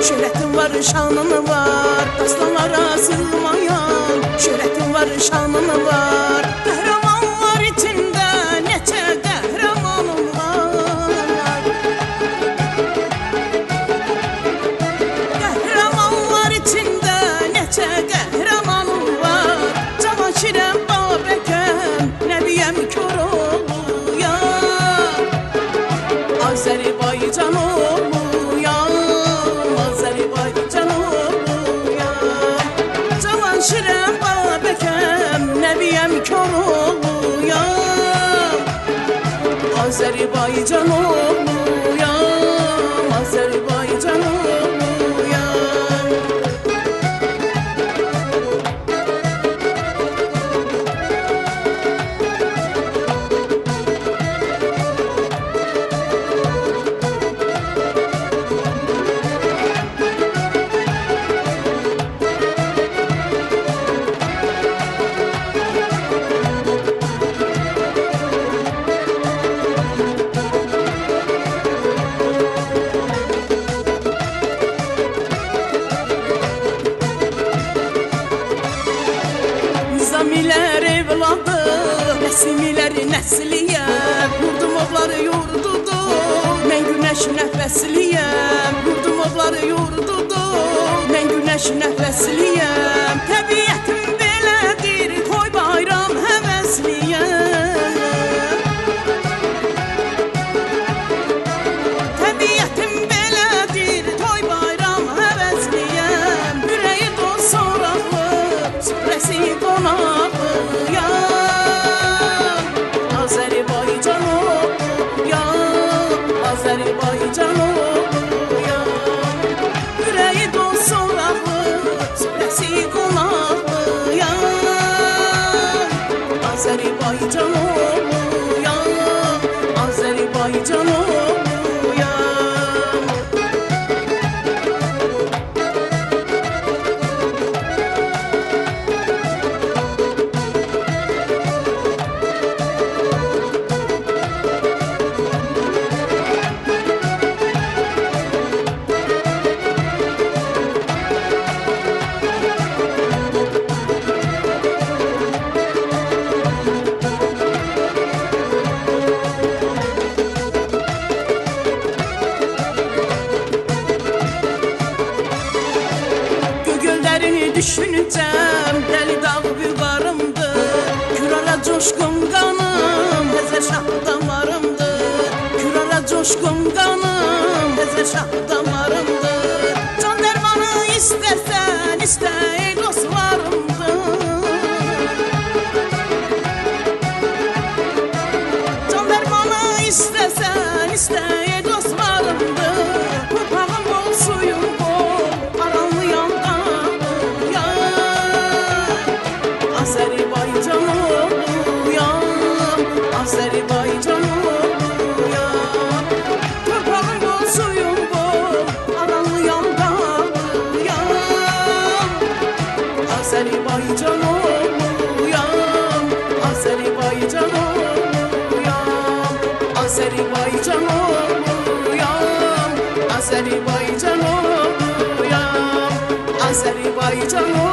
Şöhretin var, şanın var, dastanlara sığmayan. Şöhretin var, şanın var, kahramanlar içinde neçe kahramanım var. Kahramanlar içinde neçe kahramanım var. Cavanşirem Babəkəm, Nəbiyəm Koroğluyam. Azərbaycan oğluyam, Azərbaycan oğluyam. Cavanşirəm Babəkəm, Nəbiyəm Koroğluyam. Azərbaycan oğluyam, Azərbaycan oğluyam. Nizamiler evladı, Nəsimiler nəsliyəm. Yurdum oğları yurdudu, mən günəş nəfəsliyəm. Yurdum oğları yurdudu, mən günəş nəfəsliyəm. Təbiətim belədir, toy bayram həvəsliyəm. Təbiətim belədir, toy bayram həvəsliyəm. Ürəyi dost soraqlı, süfrəsi qonaqlıyam. Azərbaycan oğluyam, Azərbaycan oğluyam. Ürəyi dost soraqlı, süfrəsi qonaqlıyam. Azərbaycan oğluyam, Azərbaycan oğluyam. Düşüneceğim deli dağ vüqarımdır. Kürara coşkun qanım, Həzrət Şah damarımdır. Kürara coşkun qanım, Həzrət Şah damarımdır. Can dərmanı istəsən, istə ey dostlarımdır. Can dərmanı istəsən, istə ey dostlarımdır. Torpağım ol, suyum bol, aranlıyam Azərbaycan oğluyam, Azərbaycan oğluyam. Torpağım bol, suyum bol, aranlıyam dağlıyam. Azərbaycan oğluyam, Azərbaycan oğluyam. Azərbaycan oğluyam, Azərbaycan oğluyam. Azərbaycan oğluyam.